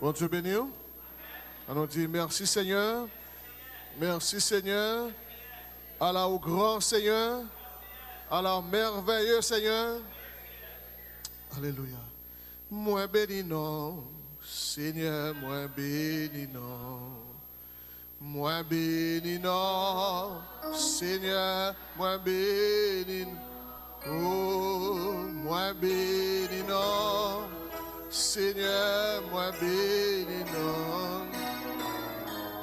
Bon Dieu béni. On dit merci Seigneur. Merci Seigneur. Allah au grand Seigneur. Allah merveilleux Seigneur. Alléluia. Moi béni non. Seigneur, moi béni non. Moi béni non. Seigneur, moi béni non. Oh, moi béni non. Seigneur, moi béni non.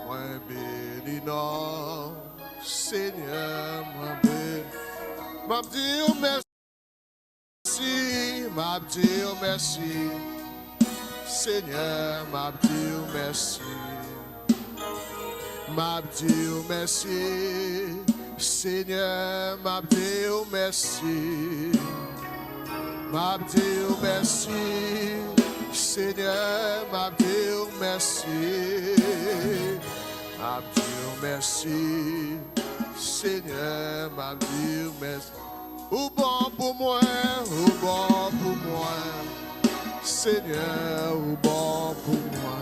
Moi béni non. Seigneur, moi béni. M'a dit merci. M'a dit merci. Seigneur, m'a dit merci. M'a dit merci. Seigneur, m'a dit merci. M'a dit merci. Seigneur, m'a dit merci. M'a dit merci. Seigneur, m'a dit merci. Ou bon pour moi, ou bon pour moi. Seigneur, ou bon pour moi.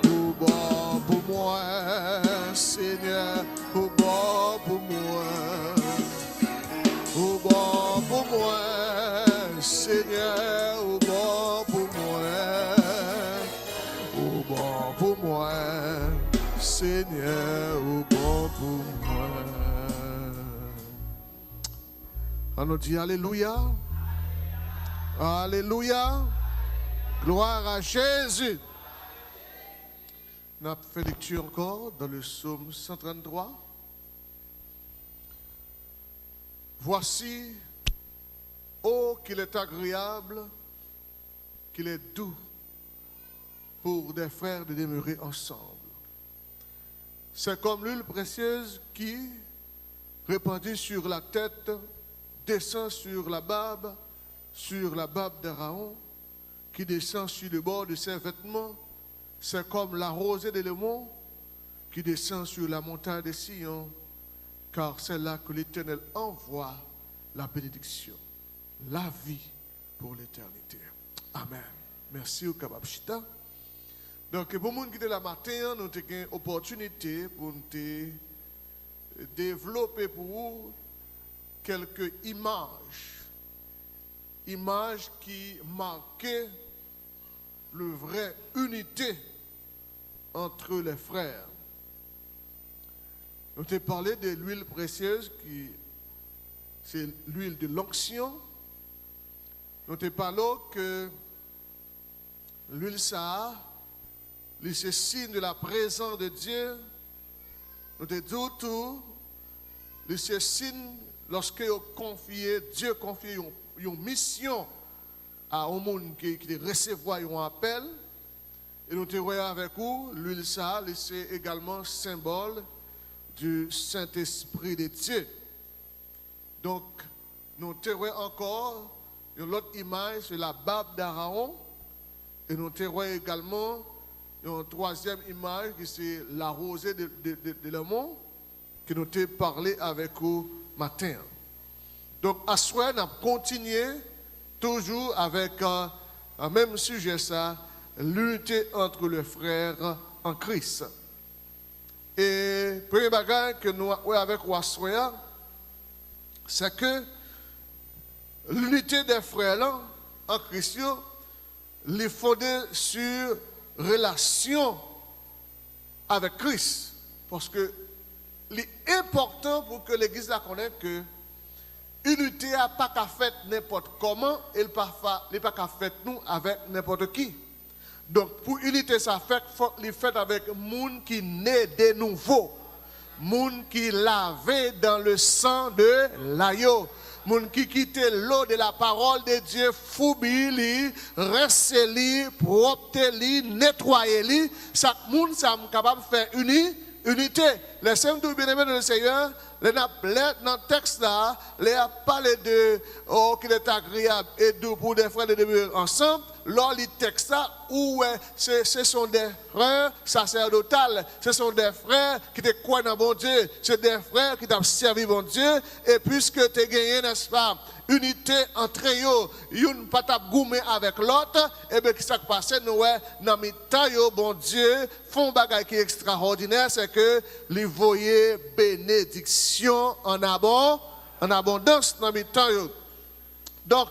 Ou bon pour moi. Seigneur, ou bon pour moi. Ou bon pour moi. Seigneur, ou bon pour moi. Ou bon pour moi. Seigneur, ou bon pour moi. On nous dit Alléluia. Alléluia. Gloire à Jésus. On a fait lecture encore dans le psaume 133. Voici, oh, qu'il est agréable, qu'il est doux pour des frères de demeurer ensemble. C'est comme l'huile précieuse qui, répandue sur la tête, descend sur la barbe d'Aaron, qui descend sur le bord de ses vêtements. C'est comme la rosée de Lémon qui descend sur la montagne de Sion, car c'est là que l'Éternel envoie la bénédiction, la vie pour l'éternité. Amen. Merci au Kababchita. Donc, pour nous qui sommes là matin, nous avons une opportunité pour nous développer pour vous quelques images. Images qui marquaient la vraie unité entre les frères. Nous avons parlé de l'huile précieuse, qui c'est l'huile de l'onction. Nous avons parlé que l'huile ça, c'est signe de la présence de Dieu. Nous avons dit tout, c'est signe lorsque Dieu confie une mission à un monde qui recevoir un appel. Et nous te voyons avec vous, l'huile ça, c'est également symbole du Saint-Esprit de Dieu. Donc, nous te voyons encore une autre image, c'est la barbe d'Aaron. Et nous te voyons également une troisième image, qui c'est la rosée de Lémon, que nous te parlé avec vous matin. Donc, à ce soir, nous continuons toujours avec le même sujet, ça, l'unité entre les frères en Christ. Et le premier bagage que nous avons avec Wassoya, c'est que l'unité des frères là, en Christ, est fondée sur relation avec Christ. Parce que l'important pour que l'Église la connaisse que l'unité n'a pas qu'à faire n'importe comment, elle n'a pas qu'à faire nous avec n'importe qui. Donc, pour l'unité, ça fait qu'il fait avec les gens qui naît de nouveau. Les gens qui lavé dans le sang de l'agneau. Les gens qui quittent l'eau de la parole de Dieu, foubi, restez-li, propre-li, nettoyez-li. Chaque monde est capable de faire unité. Les saints de bien-aimés de le Seigneur, dans le texte là, les a parlé de qu'il est agréable et doux pour des frères de demeurer ensemble. lors du texte, où ce sont des frères sacerdotales, ce sont des frères qui te croient dans bon Dieu, c'est des frères qui t'ont servi bon Dieu, et puisque tu as gagné, n'est-ce pas, unité entre eux, une pas goumé avec l'autre, et bien, qui s'est passé, nous, dans le temps, bon Dieu, font bagay qui est extraordinaire, c'est que les voyez bénédiction en abondance dans le temps. Donc,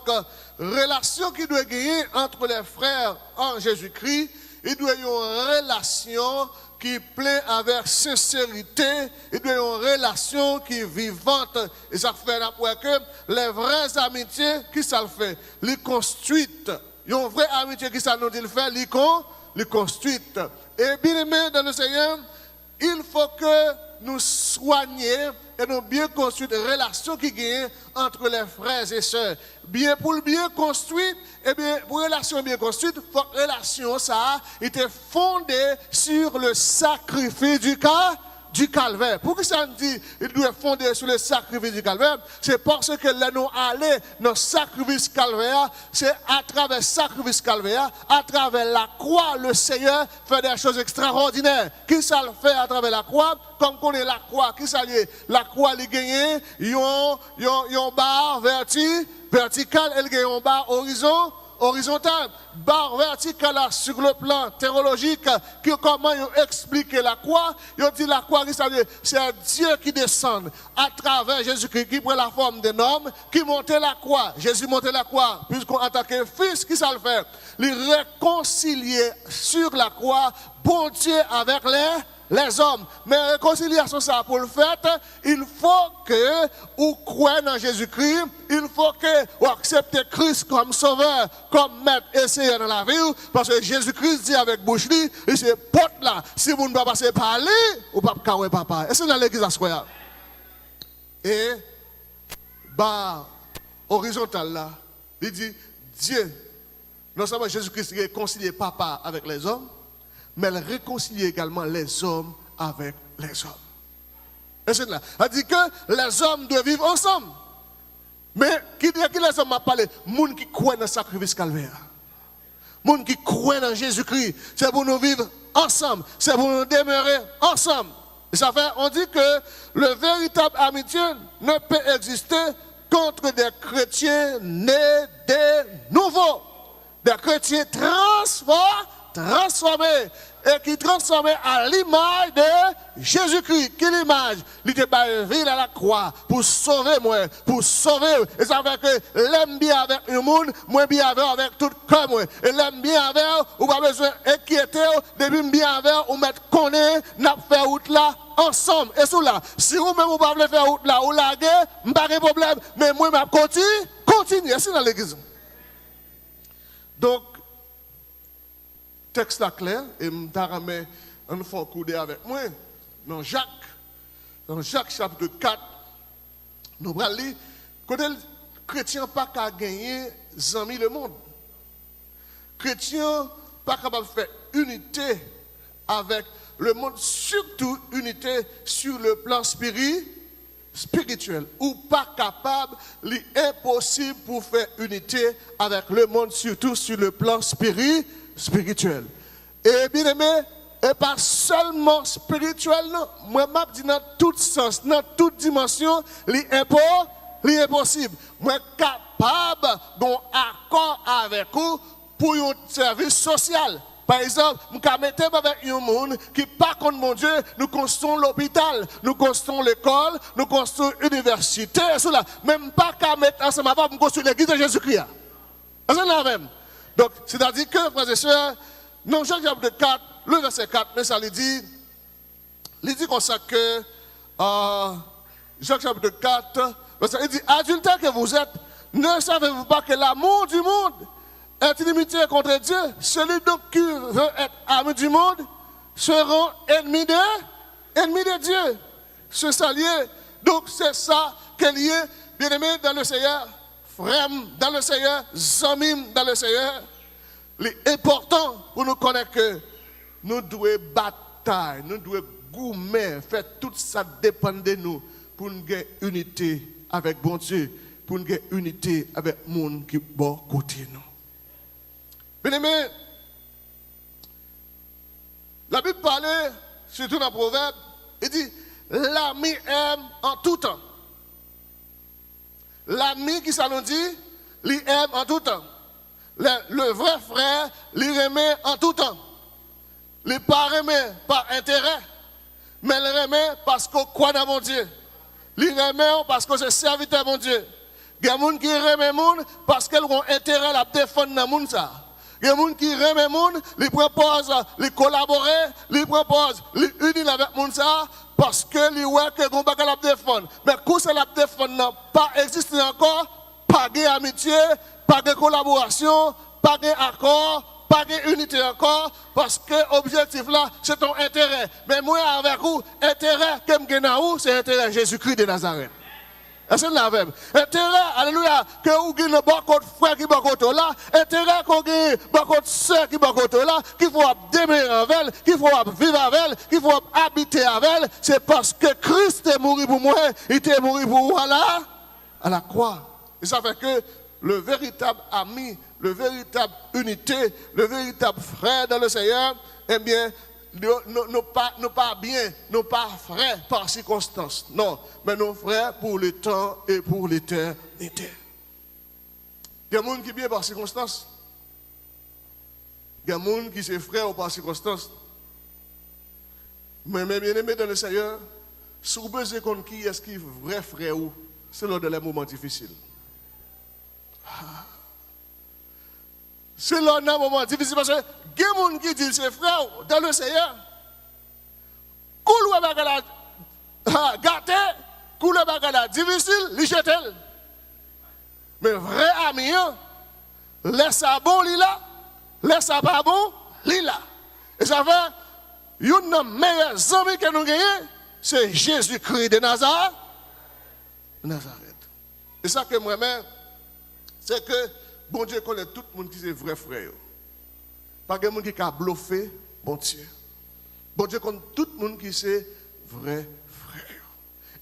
relation qui doit gagner entre les frères en Jésus-Christ, il doit y avoir une relation qui plaît avec sincérité, il doit y avoir une relation qui est vivante. Et ça fait que les vraies amitiés, qui ça le fait? Les construites. Il y a une vraie amitié qui ça nous dit le faire, les construites. Et bien aimé dans le Seigneur, il faut que nous soignions et nous bien construire des relations qui gagnent entre les frères et sœurs. Bien pour le bien construire, et bien pour relation bien construite, faut que relation ça était fondée sur le sacrifice du calvaire. Pourquoi ça me dit il doit fonder sur le sacrifice du calvaire? C'est parce que là nous allons dans le sacrifice calvaire, c'est à travers le sacrifice calvaire, à travers la croix, le Seigneur fait des choses extraordinaires. Qui ça le fait à travers la croix? Comme on est la croix, qui ça lié? La croix, elle gagne, yon barre verticale, elle gagne une barre horizontale, barre verticale sur le plan théologique, comment ils expliquent la croix. Ils dit la croix, c'est Dieu qui descend à travers Jésus-Christ, qui prend la forme d'un homme, qui montait la croix. Jésus montait la croix, puisqu'on attaquait le Fils, qui ça le fait? Il réconcilier sur la croix, bon Dieu avec les hommes. Mais réconciliation, ça pour le fait, il faut que vous croyez dans Jésus-Christ, il faut que vous acceptez Christ comme sauveur, comme maître et seigneur dans la vie, parce que Jésus-Christ dit avec bouche li, il se porte là, si vous ne pouvez pas passer par lui, vous ne pouvez pas papa. Et c'est dans l'église à soi. Et, horizontal là, il dit, Dieu, non seulement Jésus-Christ réconcilie papa avec les hommes, mais elle réconcilie également les hommes avec les hommes. Et c'est là. Elle dit que les hommes doivent vivre ensemble. Mais qui dit que les hommes m'a parlé? Moun qui croit dans le sacrifice calvaire. Moun qui croit dans Jésus-Christ. C'est pour nous vivre ensemble. C'est pour nous demeurer ensemble. Et ça fait, on dit que le véritable amitié ne peut exister qu'entre des chrétiens nés de nouveau. Des chrétiens transformés et qui transformés à l'image de Jésus-Christ. Quelle image? Il était ville à la croix pour sauver moi, pour sauver. Et ça fait que l'aime bien avec le monde, moi bien avec tout le cœur. Et l'aime bien avec, ou pas besoin d'inquiéter, depuis bien avec, ou mettre connaît, n'a fait route là ensemble. Et sous là, si vous-même vous ne pouvez faire route là, ou la guerre, pas de problème, mais moi je continue. C'est dans l'église. Donc, texte là clair, et je vais un fort coup avec moi, dans Jacques chapitre 4, nous allons lire, côté le chrétien pas qu'à gagner amis le monde. Chrétien pas capable de faire unité avec le monde, surtout unité sur le plan spirituel, ou pas capable, l'impossible pour faire unité avec le monde, surtout sur le plan spirituel. Et bien aimé, et pas seulement spirituel, non. Moi, je dis dans tout sens, dans toute dimension, l'impossible. Moi, capable d'un accord avec vous pour un service social. Par exemple, nous mettons avec un monde qui, par contre, mon Dieu, nous construisons l'hôpital, nous construisons l'école, nous construisons l'université, cela. Même pas qu'à mettre ensemble avant, nous construisons l'église de Jésus-Christ. C'est la même. Donc, c'est-à-dire que, frères et sœurs, dans Jacques chapitre 4, le verset 4, mais ça lui dit comme ça que, Jacques chapitre 4, il dit, adultère que vous êtes, ne savez-vous pas que l'amour du monde est inimitié contre Dieu? Celui donc qui veut être ami du monde sera ennemi de Dieu. C'est ça lié. Donc, c'est ça qu'elle y est, bien-aimé dans le Seigneur, frère dans le Seigneur, amis dans le Seigneur. L'important pour nous connaître que nous devons batailler, nous devons goumer, faire tout ça dépend de nous pour nous gagner unité avec bon Dieu, pour nous gagner unité avec le monde qui est bon côté nous. Bien aimé, la Bible parlait, surtout dans le Proverbe, il dit, l'ami aime en tout temps. L'ami qui s'en dit, il aime en tout temps. Le vrai frère, il remet en tout temps. Il ne pas remet par intérêt, mais il remet parce qu'on croit dans mon Dieu. Il remet parce que c'est serviteur de mon Dieu. Il y a des gens qui remet moun parce qu'ils ont intérêt à défendre dans le monde. Il y a des gens qui remet moun, ils proposent, ils collaborent, ils proposent, ils unissent avec moun ça parce que ils voient que on pas la défendre. Mais quand c'est la défendre n'a pas existé encore, pas d'amitié, pas de collaboration, pas d'accord, pas d'unité encore, parce que l'objectif là, c'est ton intérêt. Mais moi avec vous, intérêt que je c'est intérêt Jésus-Christ de Nazareth. C'est la même. Intérêt, alléluia, que vous avez un bon frère qui est bon là, intérêt qu'on a un bon soeur qui est bon là, qu'il faut demeurer avec elle, qu'il faut vivre avec elle, qu'il faut habiter avec elle, c'est parce que Christ est mort pour moi, il est mort pour vous à la croix. Et ça fait que le véritable ami, le véritable unité, le véritable frère dans le Seigneur, eh bien, nous pas bien, nous pas frères par circonstance. Non, mais nos frères pour le temps et pour l'éternité. Il y a des gens qui sont bien par circonstance. Il y a des gens qui sont frères par circonstance. Mais bien aimé dans le Seigneur, si vous besoin de connaître qui est-ce qui est vrai frère ou, c'est lors de les moments difficiles. C'est lors d'un moment difficile parce que il y a des gens qui disent c'est frère dans le Seigneur. Coule ou bagala gâté, coule ou bagala difficile, li jetel. Mais vrai ami, laisse ça bon li là, laisse ça pas bon li là. Et ça fait une des meilleurs amis que nous gagnons, c'est Jésus-Christ de Nazareth. Et ça que moi-même, c'est que bon Dieu connaît tout le monde qui est vrai frère. Pas de monde qui a bluffé, bon Dieu. Bon Dieu connaît tout le monde qui est vrai frère.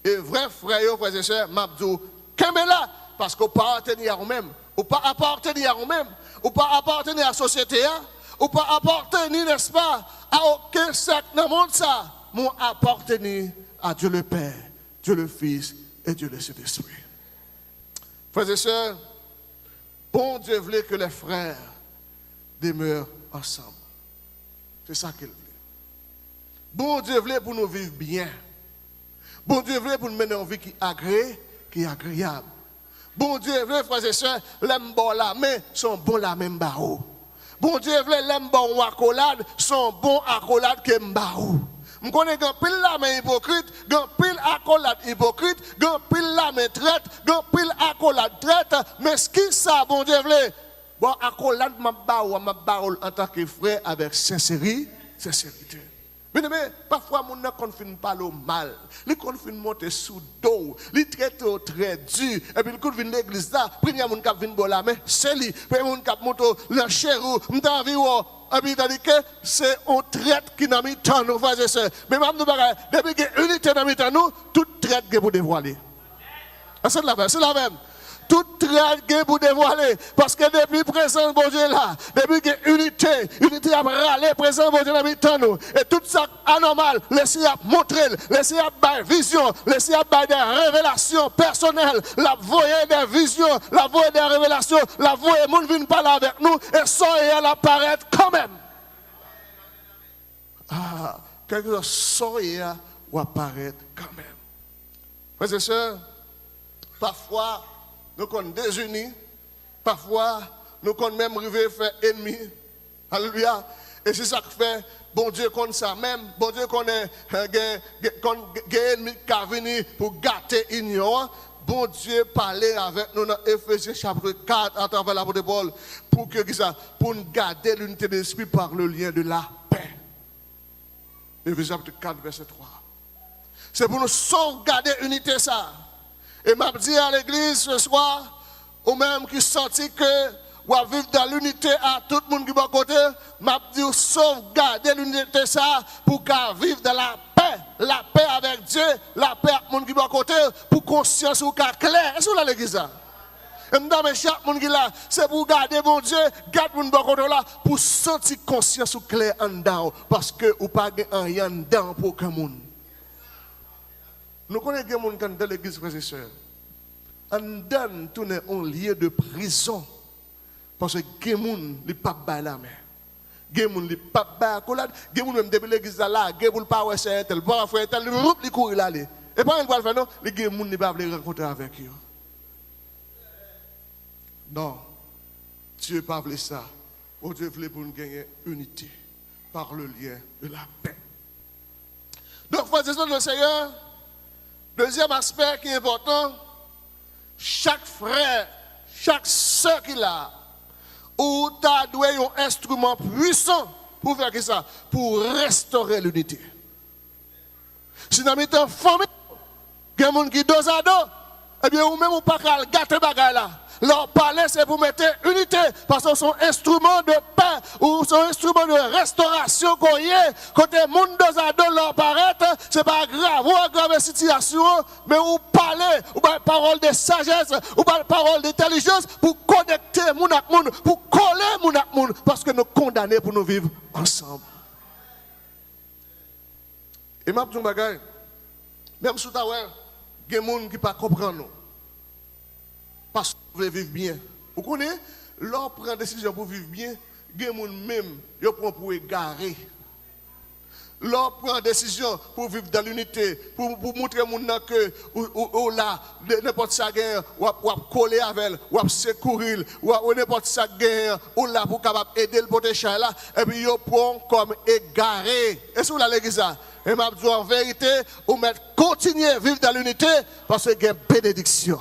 Et vrai frère, frères et sœurs, m'abdou, qu'est-ce là? Parce qu'on pas appartenir à vous-même. Ou pas appartenir à vous-même. Ou pas appartenir à la société. Ou pas appartenir, n'est-ce pas, à aucun secte dans le monde ça. Moi appartenir à Dieu le Père, Dieu le Fils et Dieu le Saint-Esprit. Frères et sœurs, bon Dieu voulait que les frères demeurent ensemble. C'est ça qu'il voulait. Bon Dieu voulait pour nous vivre bien. Bon Dieu voulait pour nous mener une vie qui est agréable. Bon Dieu voulait, frères et sœurs, les bons la main sont bons la même barreau. Bon Dieu voulait, les bons accolades sont bons accolades que m'barreau. Je connais un pile la main hypocrite, un pile accolade hypocrite, un pile la main traite, un pile accolade traite, mais ce qui ça, bon Dieu voulait, bon accolade ma barreau en tant que frère avec sincérité. Mais parfois, mon ne confine pas le mal. Les confine monter sous dos. Les traite très dur. Et puis, quand vient l'église là, premier mon cap vient bola, mais c'est lui. Premier mon cap monte la chair ou m'envie ou. Et puis, tandis que c'est on traite qui n'a mis tant nous frères et sœurs. Mais même nous bagaille, depuis que unité n'a mis tant nous, toute traite que vous dévoiler. C'est la même. Toute traite pour dévoiler. Parce que depuis présent, bon Dieu là, depuis que unité a râlé, présent, bon Dieu là, nous. Et tout ça anormal, laissez à montrer, laissez à bailler vision, laissez à bailler des révélations personnelles, la voyer des visions, la voyer des révélations, la voyer, monde vient parler avec nous, et ça, elle apparaît quand même. Quelque chose, ça, ou apparaître quand même. Frères et sœurs, parfois, nous sommes désunis, parfois nous sommes même arrivés à faire ennemi. Alléluia. Et c'est ça qui fait, bon Dieu connaît ça même, bon Dieu connaît ennemi qui a venu pour gâter l'union. Bon Dieu parlait avec nous dans Éphésiens chapitre 4 à travers l'apôtre Paul pour nous garder l'unité de l'esprit par le lien de la paix. Éphésiens chapitre 4 verset 3. C'est pour nous sauvegarder l'unité ça. Et m'a dit à l'église ce soir, ou même qui senti que ou à vivre dans l'unité à tout le monde qui va côté, m'a dit sauvegarder l'unité ça pour qu'à vivre dans la paix avec Dieu, la paix avec le monde qui va côté, pour conscience ou qu'à clair. Est-ce que vous avez l'église ça? Et me chaque monde qui là, c'est pour garder mon Dieu, garde mon bon côté là, pour sentir conscience ou clair en dedans. Parce que ou pas rien dedans pour aucun monde. Nous connaissons des gens qui dans l'église, frères et sœurs. On donne tout un lieu de prison. Parce que les gens ne pas bas la main. Les gens ne pas bas la collade. Les gens même depuis l'église là, les gens ne pas faire tel, pas faire tel, ils courent là. Et pas ils faire non, les gens ne pas rencontrer avec eux. Non, Dieu pas voulu ça. Oh, Dieu voulait pour nous gagner unité par le lien de la paix. Donc, frères et sœurs du Seigneur, deuxième aspect qui est important, chaque frère, chaque sœur qui a, ou tu as doué un instrument puissant pour faire ça, pour restaurer l'unité. Si nous avons une famille, il y a des gens qui dos à dos, eh bien, ou même ou pas qu'à gâter bagay là. Leur parler, c'est pour mettre unité, parce que son instrument de paix ou son instrument de restauration qu'on y est, quand les gens dos à dos leur paraît, c'est pas grave, ou aggrave situation, mais ou parler, ou pas parole de sagesse, ou pas parole d'intelligence, pour connecter moun ak moun, pour coller moun ak moun, parce que nous condamnés pour nous vivre ensemble. Et m'a dit un bagay, même sous ta ouais, il y a des gens qui ne comprennent pas. Parce que vous voulez vivre bien. Vous connaissez, l'on prend décision pour vivre bien, il y a des gens même qui prennent pour égarer. L'on prend décision pour vivre dans l'unité, pour montrer aux gens que ou là, n'importe ça gagne, ou coller avec, ou secourir, ou n'importe ça gagne, ou là pour capable aider le protéger là, et puis ils prennent comme égaré. Est-ce que vous l'avez dit ça? Et m'a dit en vérité, ou mettre continuer à vivre dans l'unité parce qu'il y a une bénédiction.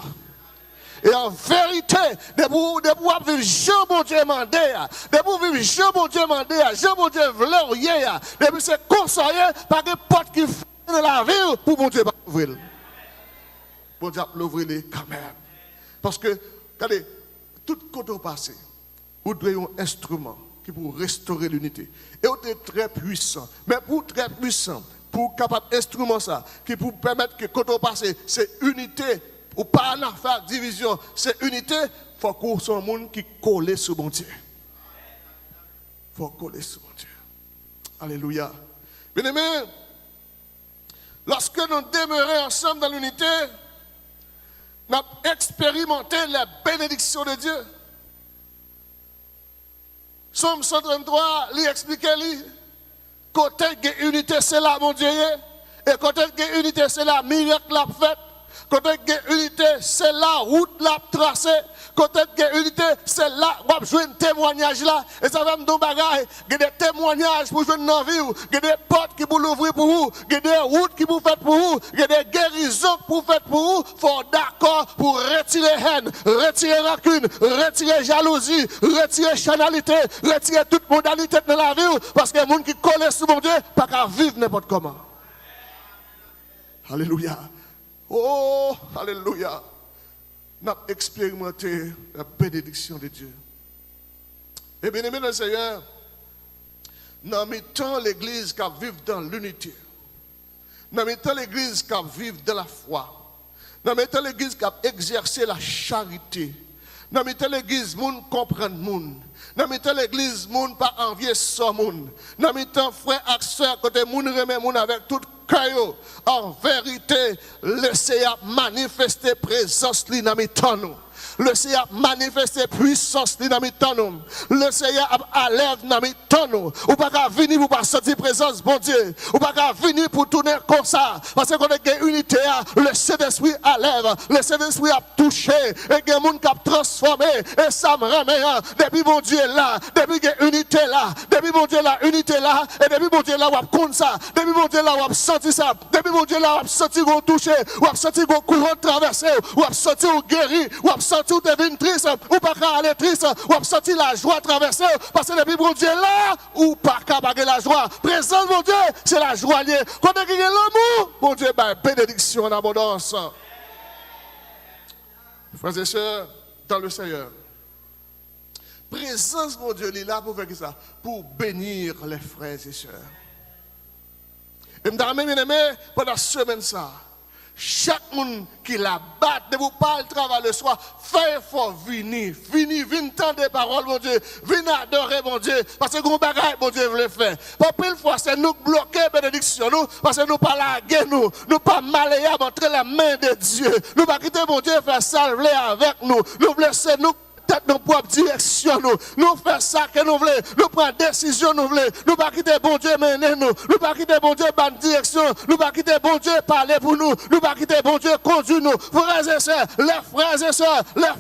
Et en vérité, de vous vivre Jean bon Dieu mandé, de vous vivre Jean bon Dieu mandé, Jean bon Dieu voulait, de vous c'est conseillé par des portes qui font de la vie pour bon Dieu ouvrir. Bon Dieu l'ouvrir quand même. Parce que, regardez, tout côté passé, vous devez un instrument qui pour restaurer l'unité. Et vous êtes très puissant. Mais pour très puissant, pour capable instrument ça, qui pour permettre que côté passé, c'est unité. Ou pas en affaire division, c'est unité, il faut qu'on soit un monde qui colle sur bon Dieu. Il faut coller sur bon Dieu. Alléluia. Bien aimé, lorsque nous demeurons ensemble dans l'unité, nous avons expérimenté la bénédiction de Dieu. Somme 133, lui expliquait lui, côté de l'unité, c'est là mon Dieu. Et côté de l'unité, c'est là miracle la fête. Côté de l'unité, c'est la route la tracée. Côté de l'unité, c'est là où on joue un témoignage là. Et ça va me donner bagaille. Il y a des témoignages pour jouer dans la vie. Il y a des portes qui pour l'ouvrir pour vous. Il y a des routes qui pour faire pour vous. Il y a des guérisons pour faire pour vous. Il faut d'accord pour retirer haine, retirer rancune, retirer jalousie, retirer chanalité, retirer toute modalité de la vie. Parce que les gens qui collent sur mon Dieu, pas qu'à vivre n'importe comment. Alléluia. Oh, alléluia. Nous avons expérimenté la bénédiction de Dieu. Et bien aimé le Seigneur, nous mettons l'église qui vit dans l'unité. Nous mettons l'église qui vit dans la foi. Nous mettons l'église qui exerce la charité. Nous mettons l'église qui comprend le monde. Nous mettons l'église qui pas envier son monde. Nous mettons frères et sœurs côté monde remet monde avec tout cœur. En vérité, le Seigneur manifester présence dans nous. Le Seigneur manifester puissance dans nous. Le Seigneur a l'air dans nous. Ou pas qu'à venir pour pas sentir présence, bon Dieu. Ou pas qu'à venir pour tourner comme ça. Parce qu'on a une unité, le Saint-Esprit a l'air. Le Saint-Esprit a touché. Et il y a des gens qui ont transformé. Et ça me remet. Depuis mon Dieu là. Depuis qu'il y a unité là. Depuis mon Dieu là, unité là. Et depuis mon Dieu là, on a compte ça. Depuis mon Dieu là, on a senti ça. Depuis mon Dieu là, on a senti qu'on touché. On a senti qu'on courant traversé. On a senti qu'on guéri. On a senti ou tu es triste, ou pas qu'à aller triste, ou à sortir la joie traverser, parce que depuis mon Dieu là, ou pas qu'à baguer la joie. Présence, mon Dieu, c'est la joie liée. Quand on a l'amour, mon Dieu, ben, bénédiction en abondance. Frères et sœurs, dans le Seigneur, présence, mon Dieu, il est là pour faire ça, pour bénir les frères et sœurs. Et je bien aimé, pendant la semaine, ça. Chaque monde qui la bat, ne vous pas le travail le soir, fait effort, venez tendre des paroles, mon Dieu, venez adorer, mon Dieu, parce que vous bagaille, mon Dieu, veut le faire. Pas pile fois, c'est nous bloquer bénédiction, nous, parce que nous pas laguer, nous pas malléables entre la main de Dieu. Nous pas quitter, mon Dieu, faire salver avec nous. Nous laisser nous tête nos propres directions, nous faire ça que nous voulons, nous prendre décision, nous voulons, nous pas quitter bon Dieu mener nous pas quitter bon Dieu bonne direction, nous pas quitter bon Dieu parler pour nous pas quitter bon Dieu conduire nous, frères et sœurs, les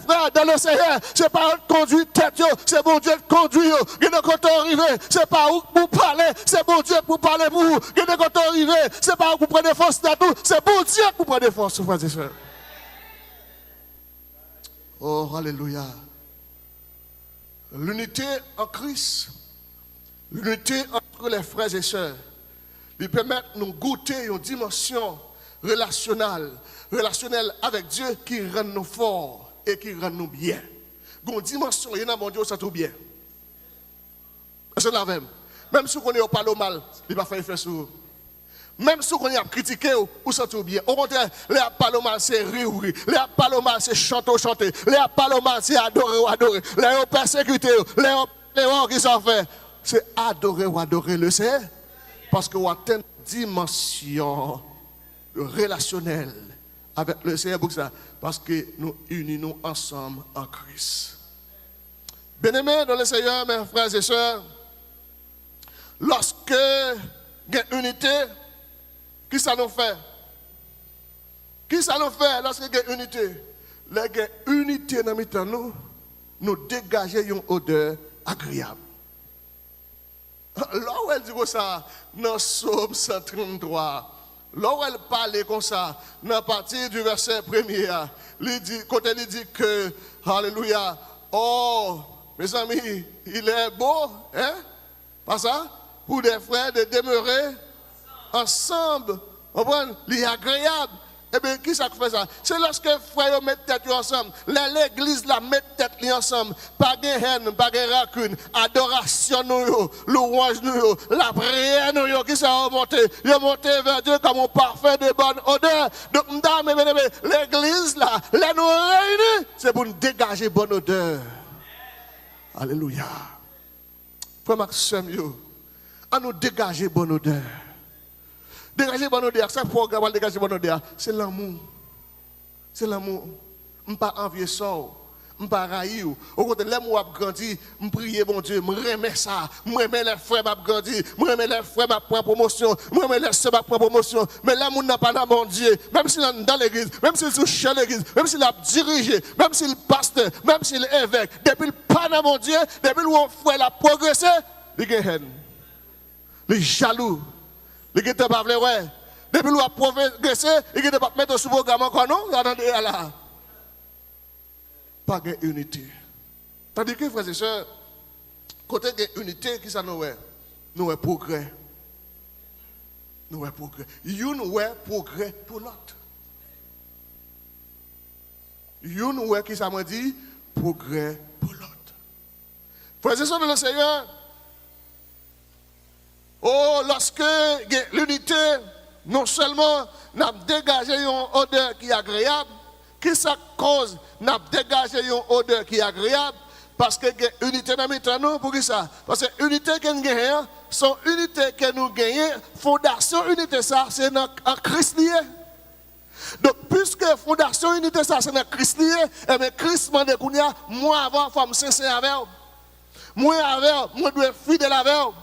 frères dans le Seigneur, c'est pas eux qui conduit tête, c'est bon Dieu qui conduit, et de quand on arrive, c'est pas où pour parler, c'est bon Dieu pour parler pour vous, et de quand on arrive, c'est pas où pour prendre force de tout, c'est bon Dieu pour prendre force, frères et sœurs. Oh, alléluia. L'unité en Christ, l'unité entre les frères et sœurs, lui permet de nous goûter une dimension relationnelle avec Dieu qui rend nous forts et qui rend nous bien. Une dimension, il y a mon Dieu, ça tout bien. C'est la même. Même si on est au parle mal, il va faire effet sur vous. Même si on a critiqué ou ça tout bien. Au contraire, les parler mal c'est rire, les parler mal c'est chanter, les parler mal c'est adorer, les persécuter, les qui sont fait, c'est adorer le Seigneur. Parce qu'on atteint une dimension relationnelle avec le Seigneur pour ça. Parce que nous unissons ensemble en Christ. Bien-aimés dans le Seigneur, mes frères et sœurs, lorsque il y a une unité, qui ça nous fait? Qui ça nous fait lorsqu'il y a unité? Lorsqu'il y a unité dans nous, nous dégageons une odeur agréable. Là où elle dit ça, dans Psaume 133, là où elle parle comme ça, dans partie du verset premier, quand elle dit que, alléluia, oh, mes amis, il est beau, hein? Pas ça? Pour des frères de demeurer ensemble, il est agréable. Eh bien, qui ça fait ça? C'est lorsque les frères mettent tête ensemble, l'église la met tête ensemble, pas de haine, pas de rancune, adoration, louange, la prière, qui ça remonté vers Dieu comme un parfait de bonne odeur. Donc, mesdames, l'église là, les nous réunit, c'est pour nous dégager bonne odeur. Alléluia. Frère Maxime, à nous dégager bonne odeur. Dégager bonne odeur, ça programme dégager bonne odeur, c'est l'amour. C'est l'amour. Je ne pas envier ça, je ne pas railler. Au contraire, les mots grandi, je prie bon Dieu, je remets ça, je remets les frères qui grandi, je remets les frères qui prennent promotion, je remets les sœurs qui prennent promotion. Mais l'amour n'a pas dans mon Dieu, même s'il est dans l'église, même s'il est chez l'église, même s'il a dirigé, même s'il est pasteur, même s'il est évêque, depuis le pas dans mon Dieu, depuis où on frère a progressé, il est haine. Il est jaloux. Il était pas vrai. Depuis qu'il a progressé, il n'était pas mettre sous programme encore, non? Attendez là. Pas d'unité. Tandis que, frères et sœurs, côté de unité, qui ça nous est? Nous est progrès. Nous est progrès. Nous est progrès pour l'autre. Nous est qui ça m'a dit? Progrès pour l'autre. Frères et sœurs de le Seigneur, oh, lorsque l'unité, non seulement n'a dégagé une odeur qui est agréable, qui ça cause n'a dégagé une odeur qui est agréable, parce que l'unité n'a pas nous pour qui ça? Parce que l'unité que nous gagnons, son unité que nous gagnons, fondation unité ça, c'est en Christ lié. Donc, puisque fondation unité ça, c'est en Christ lié, et bien Christ m'a dit, moi avant, il faut me sincère avec vous. Moi avec, moi dois être fidèle avec vous.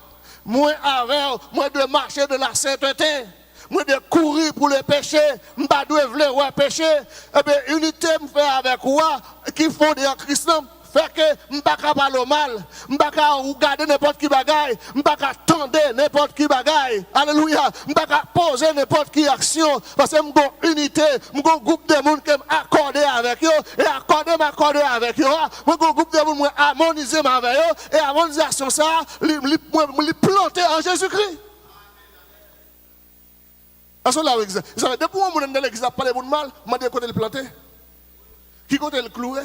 Moi de marcher de la sainteté, moi de courir pour le péché, moi de vouloir péché, et bien unité me fait avec quoi qui font en Christ, fait que je ne peux pas parler mal, je ne peux pas regarder n'importe qui bagaille, je ne peux pas tendre n'importe qui bagaille, alléluia, je ne peux pas poser n'importe qui action, parce que je suis une unité, je suis un groupe de monde qui m'accorde avec eux, et m'accorder avec eux, je suis un groupe de monde qui harmoniser avec eux, et harmonisation ça, les planter en Jésus-Christ. Parce que là, vous savez, depuis que vous l'église, parlé de mal, je me dis côté le planter, qui côté le clouer.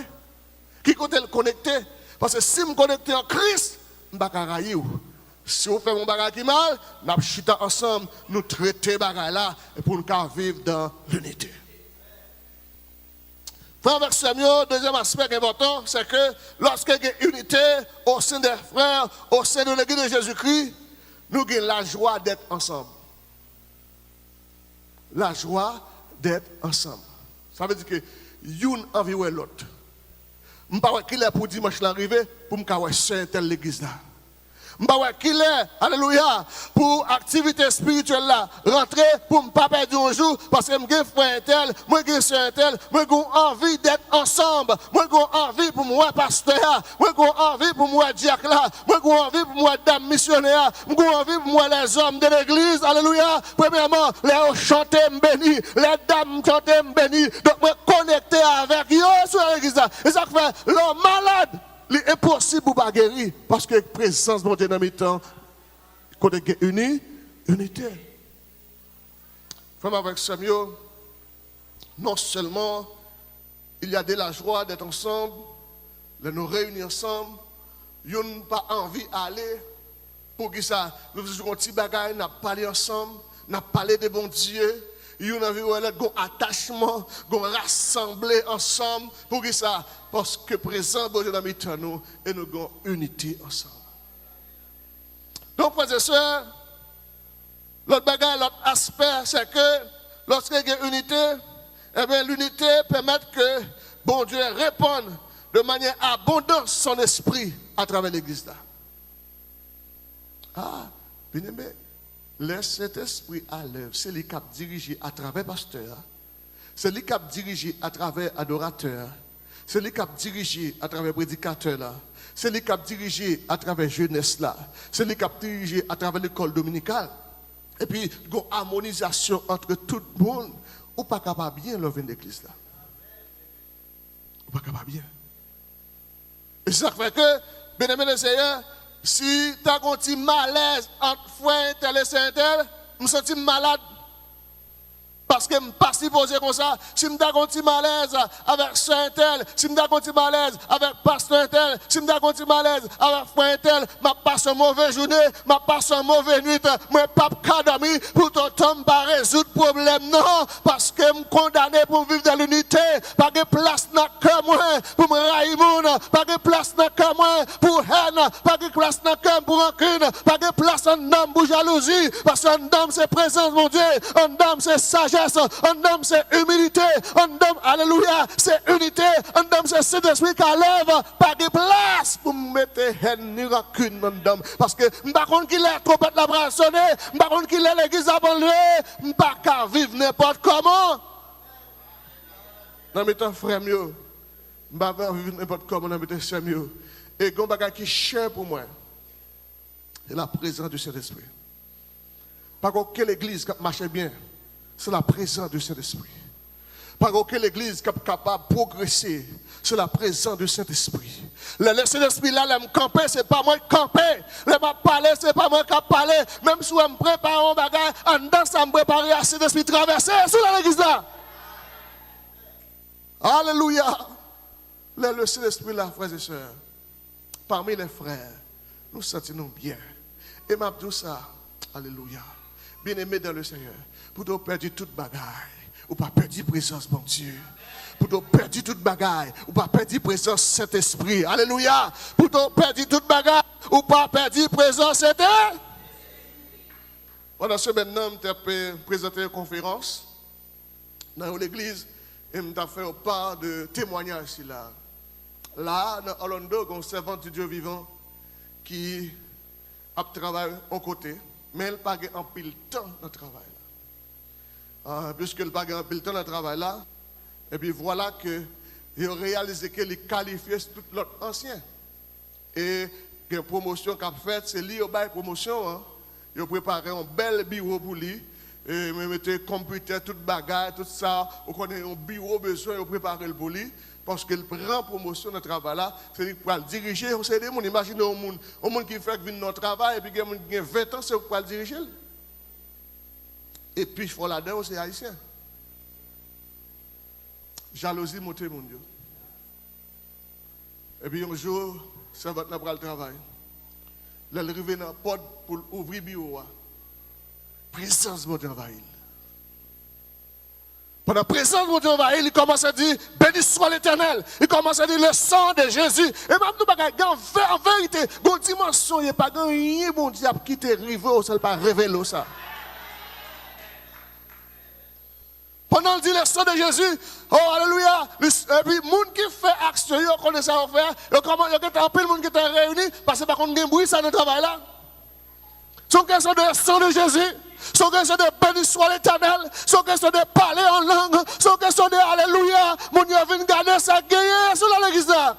Qui côté le connecté? Parce que si je me connecte en Christ, je ne vais pas railler. Si vous faites mon bagage qui mal, nous chutons ensemble, nous traiter bagage là pour nous vivre dans l'unité. Frère Samuel, deuxième aspect important, c'est que lorsqu'il y a une unité au sein des frères, au sein de l'église de Jésus-Christ, nous avons la joie d'être ensemble. La joie d'être ensemble. Ça veut dire que une envie ou l'autre. Je ne sais pas qu'il est pour dimanche l'arrivée, pour me faire telle l'église là. Je ne sais pas qu'il est, alléluia, pour activité spirituelle là, rentrer pour ne pas perdre un jour, parce que je suis frère tel, moi je suis un tel, moi j'ai envie d'être ensemble, moi j'ai envie pour moi pasteur, moi j'ai envie pour moi diacre là, moi j'ai envie pour moi dame missionnaire, moi j'ai envie pour moi les hommes de l'église, alléluia. Premièrement, les chanter béni, les dames chanter béni, donc moi connecter avec eux sur l'église là. Et ça fait l'homme malade. Il est impossible pour ne guérir parce que la présence de dans mes temps, quand il y a unité. Frère avec Samuel, non seulement il y a de la joie d'être ensemble, de nous réunir ensemble, nous n'avons pas envie d'aller pour que ça, nous faisons un petit bagage, nous parlé ensemble, nous parlé de bon Dieu. Nous avons un attachement, nous rassembler ensemble pour que ça, parce que présent Dieu dans nous et nous avons unité ensemble. Donc, frères et sœurs, l'autre bagage, l'autre aspect, c'est que lorsqu'il y a unité, eh bien, l'unité permet que bon Dieu réponde de manière abondante son esprit à travers l'église là. Ah, bien aimé. Laisse cet esprit à l'œuvre. C'est lui qui a dirigé à travers pasteur. C'est lui qui a dirigé à travers adorateur. C'est lui qui a dirigé à travers prédicateur là. C'est lui qui a dirigé à travers jeunesse là. C'est lui qui a dirigé à travers l'école dominicale. Et puis, il y a une harmonisation entre tout le monde. Ou pas capable bien lever l'église là. Ou pas capable bien. Et ça fait que, bien aimé les Seigneurs, si tu as un petit malaise entre frère tel et saint tel, je me sens malade. Parce que je ne suis pas supposé comme ça. Si je suis un petit malaise avec saint tel, si je suis un petit malaise avec pasteur tel, si je suis un petit malaise avec frère tel, je passe une mauvaise journée, je passe une mauvaise nuit, je ne pas dormir pour ne pas résoudre le problème. Non, parce que je suis condamné pour vivre dans l'unité. Pas de place dans le cœur pour me railler, pas de place dans le cœur pour haine, pas de place dans le cœur pour rancune, pas de place en homme pour jalousie. Parce qu'en homme c'est présence, mon Dieu, en homme c'est sagesse. Un homme c'est humilité, un homme, alléluia, c'est unité, un homme c'est Saint-Esprit qui lève, pas de place pour mettre haine ni rancune dans l'homme. Parce que je ne sais pas qu'il est trop bête la bras sonner, je ne sais pas qu'il est l'église abandonnée, je ne sais pas vivre n'importe comment. Dans mes temps frère mieux, je ne sais pas vivre n'importe comment dans mes temps frère mieux. Et quand bagage qui est cher pour moi, c'est la présence du Saint-Esprit. Pas quelle église qui marche bien. C'est la présence du Saint-Esprit. Par auquel l'église est capable de progresser, c'est la présence du Saint-Esprit. Le Saint-Esprit là, me camper, c'est pas moi qui camper. Le m'a parler, c'est pas moi qui parler. Même si je me prépare un bagage, en dedans, ça me prépare à Saint-Esprit traverser sur l'église là. Alléluia. Le Saint-Esprit là, frères et sœurs, parmi les frères, nous sentons bien. Et m'a dit ça, alléluia. Bien-aimé dans le Seigneur. Pour ne pas perdre toute bagaille, ou pas perdre présence, mon Dieu. Pour ne pas perdre toute bagaille, ou pas perdre présence Saint-Esprit. Alléluia. Pour ne pas perdre toute bagaille, ou pas perdre présence Saint-Esprit. Pendant ce maintenant, je vais présenter une conférence dans l'église et je vais faire part de témoignages ici là. Là, dans Orlando, il y a un servant de Dieu vivant qui a travaillé à côté, mais il n'a pas un pile temps dans le travail. Puisque il n'a pas un pile temps dans le travail là, et puis voilà que il a réalisé qu'il est qualifié sur tout l'autre ancien. Et la promotion qu'il a faite, c'est lui qui a fait la promotion. Hein. Il a préparé un bel bureau pour lui. Et il mettait computer, toute bagarre, tout ça. On connaît un bureau besoin, il a préparé le pour lui. Parce qu'il prend promotion dans le travail là, c'est lui qui va le diriger. C'est des gens, imaginez un monde qui fait venir dans le travail, et puis il y a 20 ans, c'est lui qui va le diriger. Et puis, il faut là-dedans, c'est haïtien. Jalousie, monte mon Dieu. Et puis un jour, ça va être le travail. l'arrivée dans la porte pour ouvrir le bureau. Présence de Dieu envahit. Pendant la présence de Dieu envahit, il commence à dire, béni soit l'Éternel. Il commence à dire le sang de Jésus. Et même nous, en vérité, dans la dimension, il n'y a pas rien bon diable qui t'est arrivé, ça ne pas révéler ça. Pendant qu'il dit le sang de Jésus, oh alléluia, et puis les gens qui font action, ils connaissent ça à faire, ils ont un peu de monde qui est réuni, parce que par contre, il y a un bruit, ça ne travaille là. Son question de sang de Jésus, son question de béni soit l'Éternel, son question de parler en langue, son question de alléluia, mon Dieu vient garder ça, gagner sur l'église là.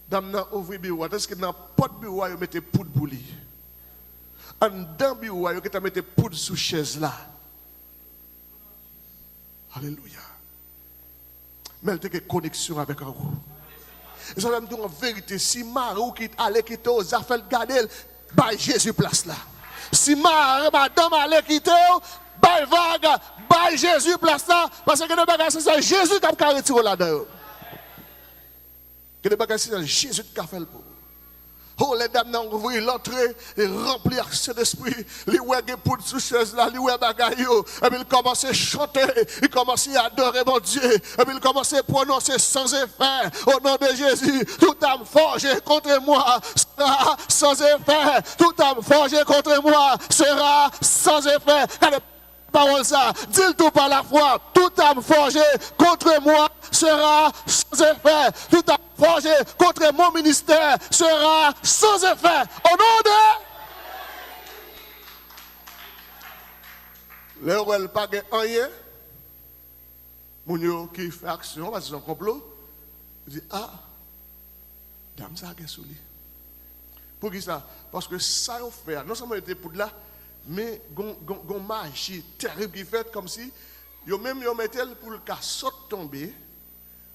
Dame n'a ouvert le bureau, est-ce que dans le pot de bureau, ils mettent poudre pour lui. En dans le bureau, ils mettent poudre sous chaise là. Alléluia. Mais elle a une connexion avec vous. Et ça veut dire en vérité, si Marou qui allait quitter aux affaires de garder, bah Jésus place là. Si madame allait quitter, bah vague, bah Jésus place là. Parce que le bagage c'est Jésus qui a retiré là-dedans. Que le bagage c'est Jésus qui a fait le pour. Oh, les dames ont ouvert l'entrée et rempli avec cet esprit. Les ouègues pour sous chaise là, les ouègues bagaillot. Et puis ils commençaient à chanter, ils commençaient à adorer mon Dieu. Et puis ils commençaient à prononcer sans effet. Au nom de Jésus, tout âme forgée contre moi sera sans effet. Tout âme forgée contre moi sera sans effet. Parole ça, dis-le tout par la foi. Toute âme forgée contre moi sera sans effet. Toute âme forgée contre mon ministère sera sans effet. Au nom de... Là où elle n'a pas rien, mon qui fait action, parce que c'est un complot, il dit, ah, dame ça a sous lui. Pour qui ça? Parce que ça a fait, non seulement était pour là, mais gon magie terrible qui fait comme si yo même yo mettait pour le cas saute tomber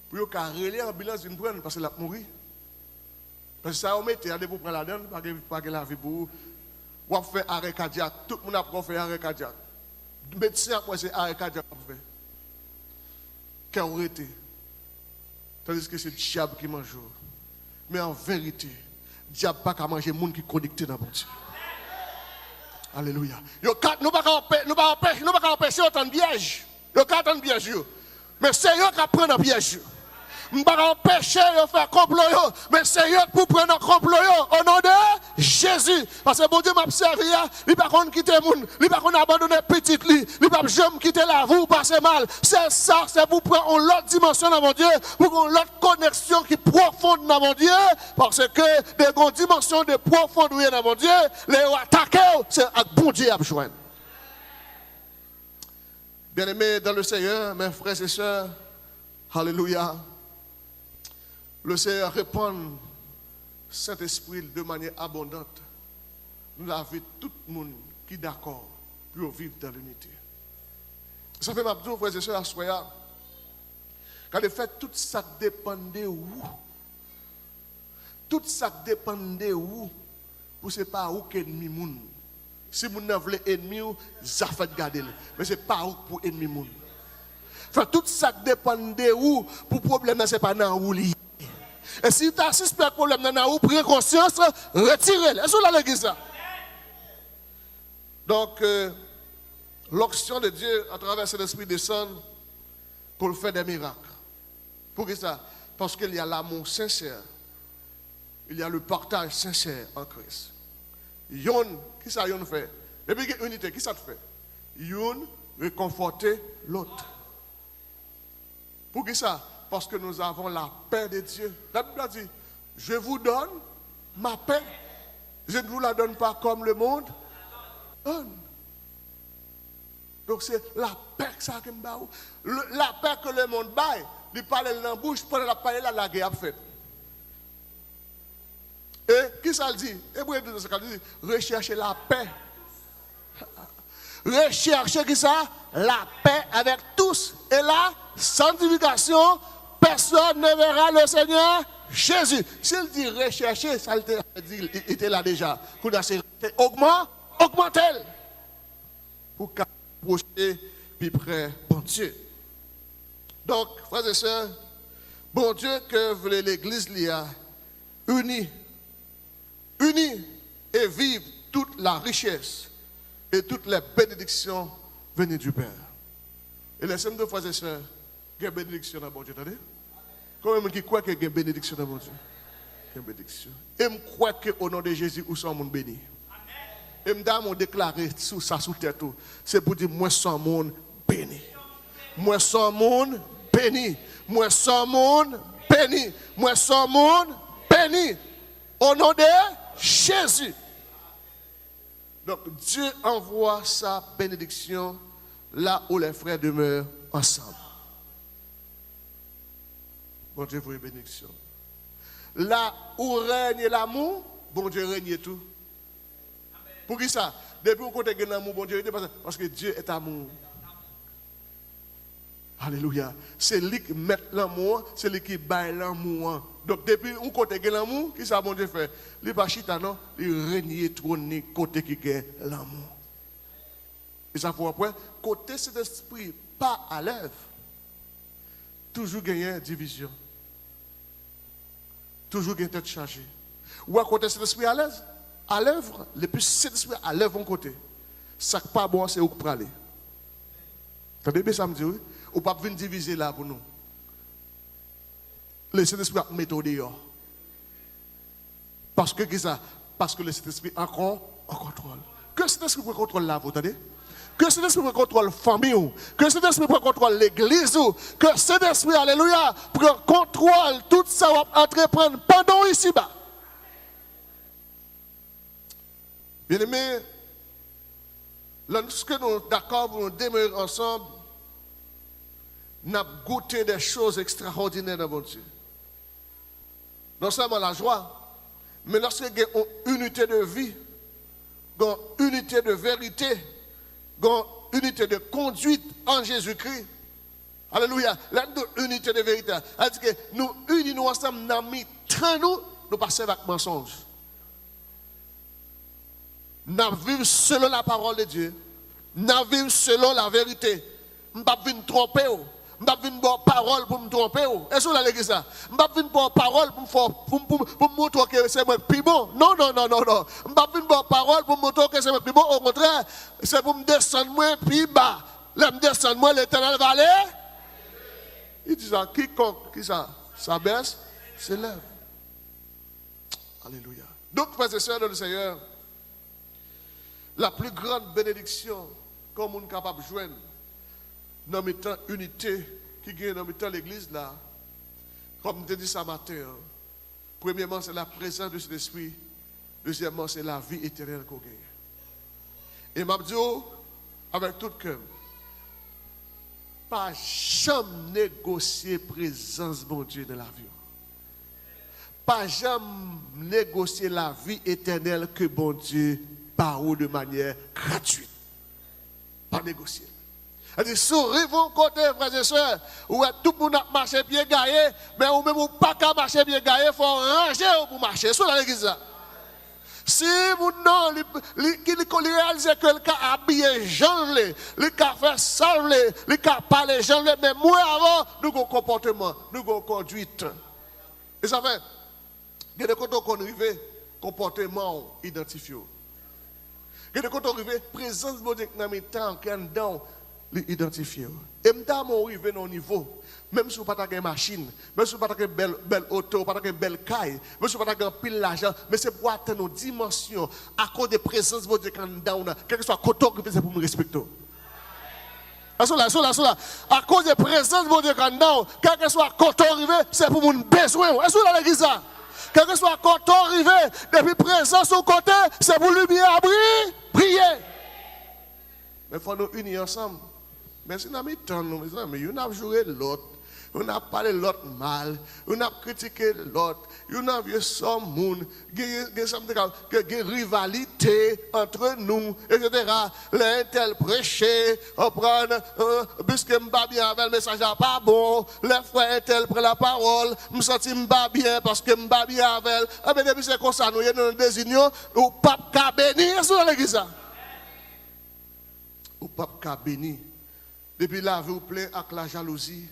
pour yo ka relais ambulance une prendre parce que l'a mourir parce que ça on mettait aller pour prendre la donne pas que la vie pour ou faire arrêt cardiaque tout le monde a fait arrêt cardiaque médecin après c'est arrêt cardiaque fait qu'aurait été tandis que c'est le diable qui mange mais en vérité diable pas qu'à manger monde qui connecté dans mon Dieu. Alléluia. Nous ne pouvons pas empêcher autant de pièges. Nous ne pouvons pas pièges. Mais c'est eux qui prennent un piège. Nous ne pouvons pas empêcher de faire complot. Mais c'est eux qui prennent un complot. Au nom de Jésus. Parce que bon Dieu m'a servi. Il ne peut pas quitter le monde. Il ne peut pas abandonner petite lit. Il ne peut pas jamais quitter la vie ou passer mal. C'est ça. C'est pour prendre l'autre dimension dans mon Dieu. Pour prendre l'autre connexion qui est profonde dans mon Dieu. Parce que des dimensions de profondeur dans mon Dieu. Les attaquer, c'est un bon Dieu à joindre. Bien-aimés dans le Seigneur, mes frères et sœurs, alléluia. Le Seigneur répand Saint-Esprit de manière abondante. Nous avons tout le monde qui est d'accord pour vivre dans l'unité. Ça fait ma petite frères et sœurs, à soya. Quand le fait tout ça dépend de où. Tout ça dépend de où. Pour ce pas où qu'ennemi moun. Si vous n'avez ennemi, ça fait garder. Mais ce n'est pas où pour ennemi moun. Fait tout ça dépend de où. Pour problème, ce n'est pas dans où lié. Et si tu as suspect problème dans où, prenez conscience, retirez-le. Est-ce que l'église ça? Donc, l'onction de Dieu à travers cet esprit descend pour faire des miracles. Pour que ça? Parce qu'il y a l'amour sincère. Il y a le partage sincère en Christ. Yon, qui ça yon fait? Et puis unité, qui ça te fait? Yon réconforter l'autre. Pour qui ça? Parce que nous avons la paix de Dieu. La Bible a dit, je vous donne ma paix. Je ne vous la donne pas comme le monde donne. Donc c'est la paix que ça me bat. La paix que le monde bat, il parle dans la bouche, pendant la paix, la guerre a fait. Et qui ça le dit? Hébreu 12, ça dit, recherchez la paix. Recherchez qui ça? La paix avec tous. Et la sanctification, personne ne verra le Seigneur Jésus. S'il dit rechercher, ça il était là déjà. Augmentez. Pour qu'approcher puis près, bon Dieu. Donc, frères et sœurs, bon Dieu que voulait l'Église l'IA, unie. unis et vivre toute la richesse et toutes les bénédictions venues du Père. Et laissez-moi deux frères et sœurs, il y a une bénédiction dans mon Dieu, attendez? Combien de qui croit qu'il y a une bénédiction dans mon Dieu? Il y a une bénédiction. Et je crois qu'au nom de Jésus, où sont mon béni? Et je me déclaré sous ça, sous tête, c'est pour dire, moi, sans monde béni. Moi, sans monde béni. Moi, sans monde béni. Moi, sans monde béni. Au nom de Jésus. Donc, Dieu envoie sa bénédiction là où les frères demeurent ensemble. Bon Dieu pour une bénédiction. Là où règne l'amour, bon Dieu règne tout. Pour qui ça? Depuis qu'on côté l'amour, bon Dieu, parce que Dieu est amour. Alléluia. C'est lui qui met l'amour, c'est lui qui baille l'amour. Donc depuis qu'on côté l'amour, qui ça bon Dieu fait? Il pas chita non, il règne trône côté qui gagne l'amour. Et ça faut après, côté cet esprit pas à l'œuvre, toujours gagner division. Toujours gagner tête chargée. Ou à côté cet esprit à l'aise? À l'œuvre, le plus cet esprit à l'œuvre en côté. Ça pas bon, c'est où pour aller. Attendez bien ça me dit, oui? Ou pas venir diviser là pour nous. Le Saint-Esprit a méthode dehors. Parce que qu'est-ce ça? Parce que le Saint-Esprit a en contrôle. Que cet esprit prend contrôle là, vous entendez? Que cet esprit prend contrôle la famille, que cet esprit prend contrôle l'église, que cet esprit, alléluia, prend contrôle tout ça va entreprendre pendant ici-bas. Bien aimé, lorsque nous sommes d'accord pour nous demeurer ensemble, nous avons goûté des choses extraordinaires dans mon Dieu. Non seulement la joie, mais lorsque il y a une unité de vie, une unité de vérité, une unité de conduite en Jésus-Christ. Alléluia. L'unité de vérité. C'est-à-dire que nous unissons ensemble, nous avons nous passons avec mensonge. Nous vivons selon la parole de Dieu. Nous vivons selon la vérité. Nous ne pouvons pas tromper. Je ne vais pas venir parole pour me tromper. Est-ce que vous avez ça? Je ne vais pas venir parole pour me montrer que c'est moi plus bon. Non. Je ne vais pas venir parole pour me montrer que c'est moi plus bon. Au contraire, c'est pour me descendre moi plus bas. Là, me descendre moi, l'Éternel va aller. Il dit ça, quiconque, qui ça? Ça baisse, s'élève. Alléluia. Donc, frères et sœurs dans le Seigneur, la plus grande bénédiction qu'on est capable de joindre, dans le temps unité qui gagne dans le temps l'église là, comme je dit ce matin, premièrement c'est la présence de cet esprit, deuxièmement c'est la vie éternelle qu'on gagne. Et m'a dit avec tout cœur, pas jamais négocier présence de mon Dieu dans la vie. Pas jamais négocier la vie éternelle que bon Dieu parle de manière gratuite. Pas négocier. C'est-à-dire, souriez-vous côté, frères et sœurs, où tout le monde a marché bien gaillé, mais ou même pas qu'à marcher bien gaillé, il faut ranger pour marcher. C'est dans l'église. Si vous non, il réalise que le cas habillé Jean, le cas fait salver, le cas parler Jean, mais moi avant, nous avons un comportement, nous avons une conduite. Et ça fait, il y a des côtés qu'on arrive, comportement identifié. Il y a des côtés qu'on arrive, présence de Dieu dans mes temps, qui est dedans. L'identifier. Et m'tamo arrivé dans niveau, même si vous n'avez pas de machine, même si vous n'avez pas de belle auto, pas de belle caille, même si vous n'avez pas de pile d'argent, mais c'est pour atteindre nos dimensions à cause de la présence de Dieu quand nous quel que soit le côté c'est pour me respecter. À cause de la présence de Dieu quand nous, quel que soit le côté c'est pour mon besoin. Est-ce que vous avez l'église? Quel que soit le côté arrivé, depuis présence au côté, c'est pour lui bien abri, prier. Mais il faut nous unir ensemble. Mais si nous avons mes amis, nous avons joué l'autre, nous avons parlé l'autre mal, nous avons critiqué l'autre, nous avons vu son monde, il y a une rivalité entre nous, etc. L'un tel prêché, on prend, puisque je ne suis pas bien avec le message, pas bon, les frères tel prennent la parole, je me sens pas bien parce que je ne suis pas bien avec elle. Et bien, depuis c'est comme ça, nous avons désigné, ou pas qu'à bénir sur l'église. Ou pas qu'à bénir. Depuis là, vous plaît avec la jalousie.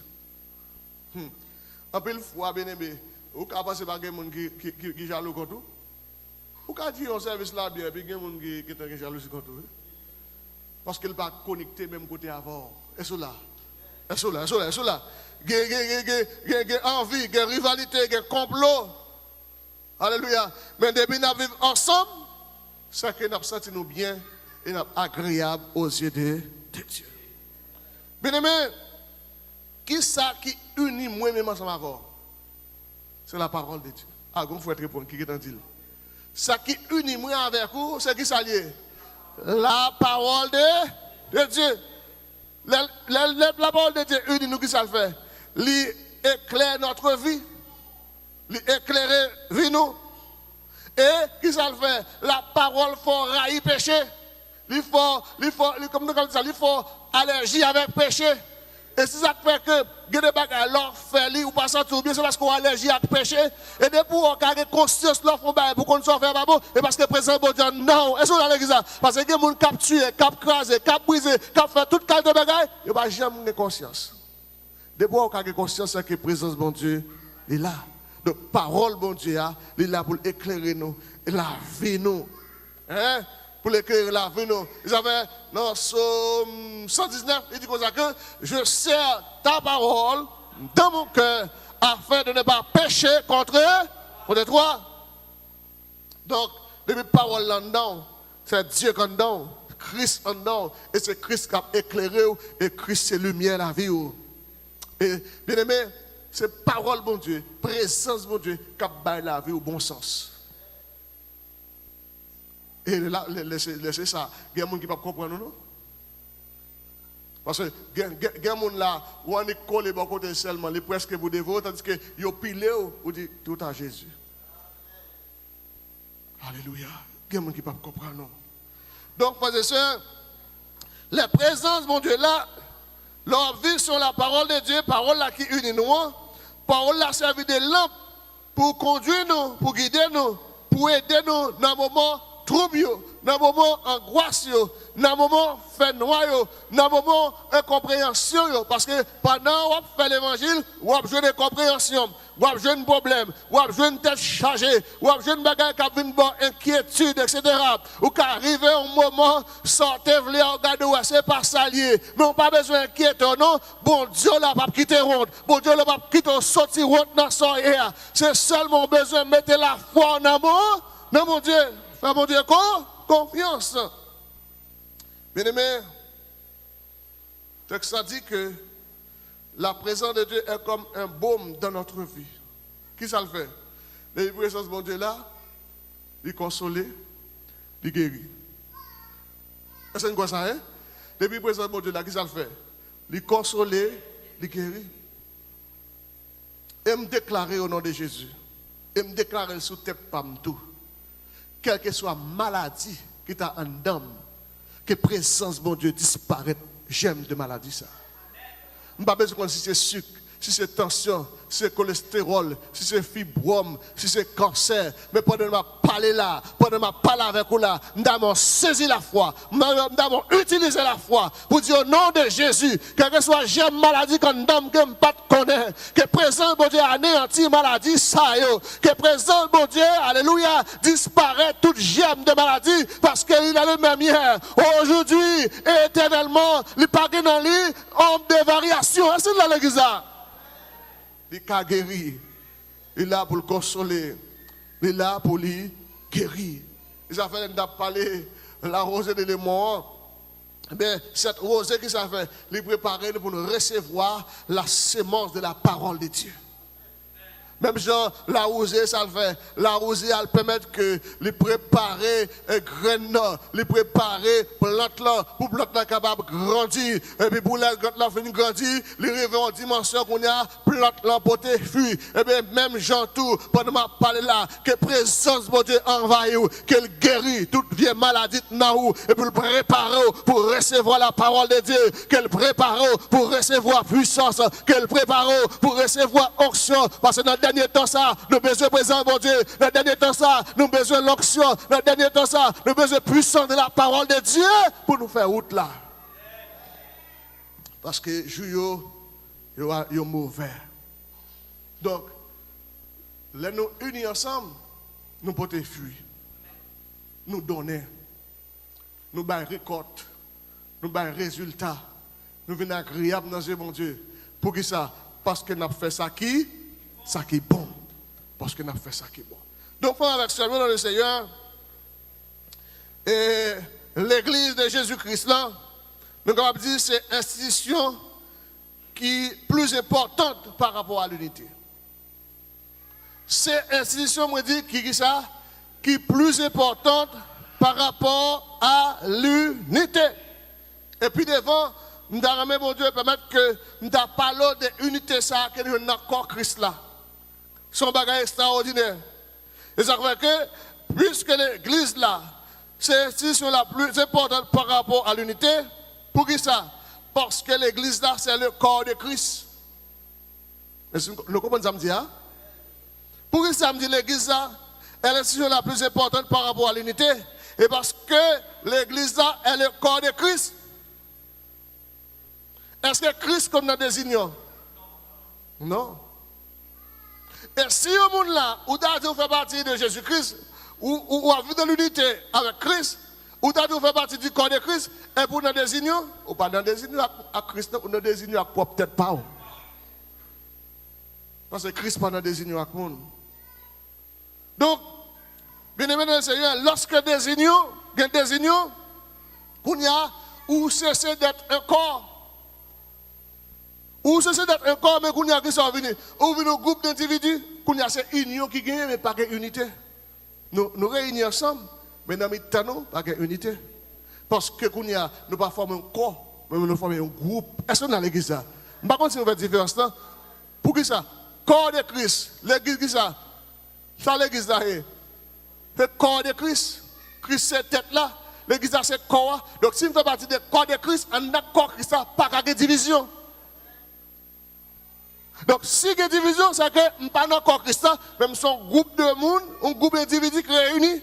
En plus, fois, bien aimé, ou qu'à passer par des gens qui jaloux comme tout. Ou pouvez dire un service là bien, puis il y a des gens qui sont jalousie contre eux. Parce qu'ils ne sont pas connectés même côté avant. Et cela. Et cela. Il y a envie, il y a rivalité, il y a complot. Alléluia. Mais depuis nous vivons ensemble, c'est que nous sentons nous bien et nous agréable aux yeux de Dieu. Bien aimé, qui ça qui unit moi-même ensemble avec? C'est la parole de Dieu. Ah, il faut répondre. Qui est en dit? Ça qui unit moi avec vous, c'est qui s'allie? La parole de Dieu. La parole de Dieu unit nous, qui ça le fait? Il éclaire notre vie. Il éclaire vie nous. Et qui ça le fait? La parole faut railler péché. Il faut allergie avec péché. Et si ça fait que des bagages l'or fait ou pas sentir bien, c'est parce qu'on a allergie avec péché. Et depuis qu'on a conscience l'or font pour qu'on ne soit fait pas bon, et parce que le président bon Dieu non. Est-ce qu'on a l'église? Parce que les gens qui ont tué, qui ont crasé, qui ont brisé, qui ont fait toute qualité de bagages, ils n'ont jamais de conscience. Depuis qu'on a conscience, c'est que la présence bon Dieu est là. Donc parole bon Dieu est là pour éclairer nous, la vie nous. Hein? Pour éclairer la vie nous. Ils avaient dans Psaume 119, il dit comme ça que je serre ta parole dans mon cœur afin de ne pas pécher contre toi. Donc, depuis parole là-dedans, c'est Dieu qui est dedans, Christ en dedans, et c'est Christ qui a éclairé, et Christ c'est lumière la vie. Et bien aimé, c'est parole bon Dieu, présence bon Dieu qui a baillé la vie au bon sens. Et là, laissez ça. Il y a des gens qui ne peuvent pas comprendre, non? Parce que il y a des gens là, où on est collé à côté seulement, les presque vous dévorer, tandis que vous pilez, vous dites tout à Jésus. Alléluia. Il y a des gens qui ne peuvent pas comprendre, non? Donc, frères et sœurs, la présence, mon Dieu, là, leur vie sur la parole de Dieu, parole là qui unit nous, parole là servi de lampe pour conduire nous, pour guider nous, pour aider nous dans le moment trouble, dans le moment angoisse, dans le moment fait noir, dans le moment incompréhension. Parce que pendant qu'on fait l'évangile, on a besoin de compréhension, on a besoin de problème, on a besoin de tête chargée, on a besoin de bagages qui ont une bonne inquiétude, etc. Ou qu'arriver un moment, sortez, vous regardez, c'est pas salier. Mais on n'a pas besoin d'inquiéter, non? Bon Dieu n'a pas quitté ronde. Bon Dieu n'a pas quitté sortir ronde dans son air. C'est seulement besoin de mettre la foi en amour, dans mon Dieu. Fais mon Dieu confiance. Bien aimé, le texte dit que la présence de Dieu est comme un baume dans notre vie. Qui ça le fait? La présence de mon Dieu là, il console, il guérit. Est-ce que c'est ça, hein? La présence de mon Dieu là, qui ça le fait? Il console, il guérit. Et me déclarer au nom de Jésus. Et me déclarer sous tête pam tout. Quelle que soit maladie qui t'a en dame, que présence, mon Dieu, disparaît. J'aime de maladie ça. Je n'ai pas besoin si c'est sucre, si c'est tension, si c'est cholestérol, si c'est fibrome, si c'est cancer. Mais pendant que je parle là, pendant que je parle avec vous là, nous avons saisi la foi, nous avons utilisé la foi pour dire au nom de Jésus, quel que soit j'aime maladie qu'on dame que je ne pas connaître, que présent, bon Dieu, anéanti maladie, ça yo, que présent, bon Dieu, alléluia, disparaît toute j'aime de maladie parce qu'il a le même hier, aujourd'hui, et éternellement, il pas dans lui, homme de variation. Est-ce que l'église a? Il a guéri. Il est là pour le consoler. Il est là pour lui guérir. Il a fait parler la rosée de l'élément. Mais cette rosée qui s'est fait, il est préparé pour nous recevoir la sémence de la parole de Dieu. Même genre, la rosée, ça le fait. La rosée, elle permet que les préparer graines, les préparer plantes là, pour plantes là capable de grandir. Et puis pour la plante là finir grandir, les rêver en dimension qu'on a, plante là pour te fuir. Et bien même gens tout, pendant ma parler là, que présence de Dieu envahit, qu'elle guérit toute vieille maladie dans vous, et pour le préparer pour recevoir la parole de Dieu, qu'elle prépare pour recevoir puissance, qu'elle prépare pour recevoir onction, parce que dans le dernier temps ça, nous avons besoin de présence de Dieu. Dans le dernier temps ça, nous avons besoin de l'onction. Dans le dernier temps ça, nous avons besoin de puissance de la parole de Dieu pour nous faire route là. Parce que jour est mauvais. Donc, les nous unis ensemble, nous pouvons fuir. nous donner. Nous avons récolte. Nous avons résultat. Nous venons agréable dans mon Dieu. Pour qui ça? Parce que nous avons fait ça qui est bon. Parce que nous avons fait ça qui est bon. Donc, avec seulement dans le Seigneur, et l'église de Jésus-Christ là, nous avons dit c'est une institution qui est plus importante par rapport à l'unité. C'est une institution, moi dis, qui est plus importante par rapport à l'unité. Et puis devant, nous avons mon Dieu permettre que nous avons parlé de l'unité ça que nous avons encore Christ là. Son bagage extraordinaire. Et ça fait que, puisque l'église là, c'est l'institution la plus importante par rapport à l'unité, pour qui ça? Parce que l'église là, c'est le corps de Christ. Vous comprenez ça me dit, hein? Pour qui ça me dit l'église là, est l'institution la plus importante par rapport à l'unité? Et parce que l'église là est le corps de Christ. Est-ce que Christ comme nous désignons? Non. Et si au monde là, où vous fait partie de Jésus-Christ, ou à vivre de l'unité avec Christ, ou vous fait partie du corps de Christ, et pour nous désigner, ou pas nous désigner à Christ, ou nous désigner à quoi peut-être pas. Parce que Christ pas nous désigner à quoi. Donc, bien aimé dans le Seigneur, lorsque désignons, qu'on y a, ou cessez d'être un corps. Ou cessez d'être un corps, mais qu'on y a qui sont venus. Ou venus un groupe d'individus, qu'on y a cette union qui gagne, mais pas de unité. Nous réunissons ensemble, mais dans le temps, pas de unité. Parce que qu'on y a, nous ne pas former un corps, mais nous formons un groupe. Est-ce qu'on a l'église là? Par contre, si on fait différence là, pour qui ça? Corps de Christ. L'église qui ça? Ça l'église là, c'est le corps de Christ. Christ c'est tête là. L'église là c'est corps. Donc si on fait partie du corps de Christ, on a corps Christ là, pas de division. Donc, si il y a division, c'est que nous ne sommes pas dans le corps Christ, même son groupe de monde, un groupe d'individus qui réunit.